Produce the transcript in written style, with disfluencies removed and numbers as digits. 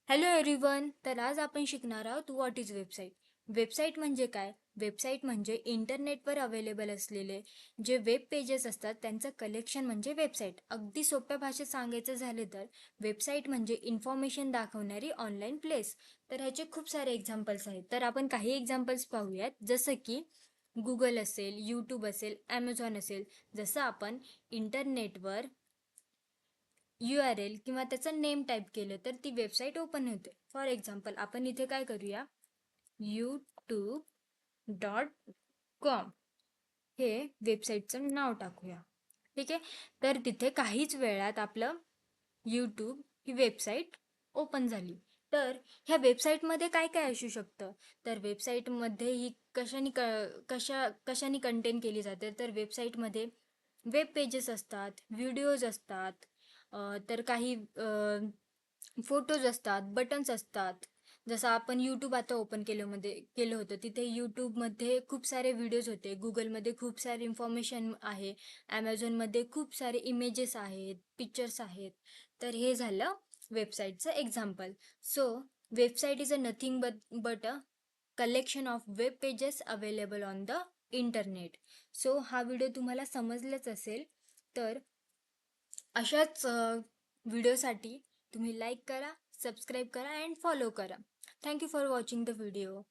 Hello everyone. तर आज आपण शिकणार आहोत व्हॉट इज वेबसाईट. वेबसाईट म्हणजे काय? वेबसाईट म्हणजे इंटरनेटवर अवेलेबल असलेले जे वेब पेजेस असतात त्यांचं कलेक्शन म्हणजे वेबसाईट. अगदी सोप्या भाषेत सांगायचं झाले तर वेबसाईट म्हणजे इन्फॉर्मेशन दाखवणारी ऑनलाईन प्लेस. तर ह्याचे खूप सारे एक्झाम्पल्स आहेत. तर आपण काही एक्झाम्पल्स पाहूयात, जसं की गुगल असेल, यूट्यूब असेल, ॲमेझॉन असेल. जसं आपण इंटरनेटवर URL किंवा त्याचं नेम टाईप केलं तर ती वेबसाईट ओपन होते. फॉर एक्झाम्पल आपण इथे काय करूया, youtube.com हे वेबसाईटचं नाव टाकूया. ठीक आहे. तर तिथे काहीच वेळात आपलं यूट्यूब ही वेबसाईट ओपन झाली. तर ह्या वेबसाईटमध्ये काय काय असू शकतं? तर वेबसाईटमध्ये ही कशाने कंटेन केली जाते? तर वेबसाईटमध्ये वेब पेजेस असतात, व्हिडिओज असतात, तर काही फोटोज असतात, बटन्स असतात. जसं आपण यूट्यूब आता ओपन केलं होतं, तिथे यूट्यूबमध्ये खूप सारे व्हिडिओज होते, गुगलमध्ये खूप सारे इन्फॉर्मेशन आहे, ॲमेझॉनमध्ये खूप सारे इमेजेस आहेत, पिक्चर्स आहेत. तर हे झालं वेबसाईटचं example. So website is a nothing but a collection of web pages available on the internet. So हा व्हिडिओ तुम्हाला समजलाच असेल. तर अशाच व्हिडिओसाठी तुम्ही लाईक करा, सबस्क्राईब करा अँड फॉलो करा. Thank you for watching the video.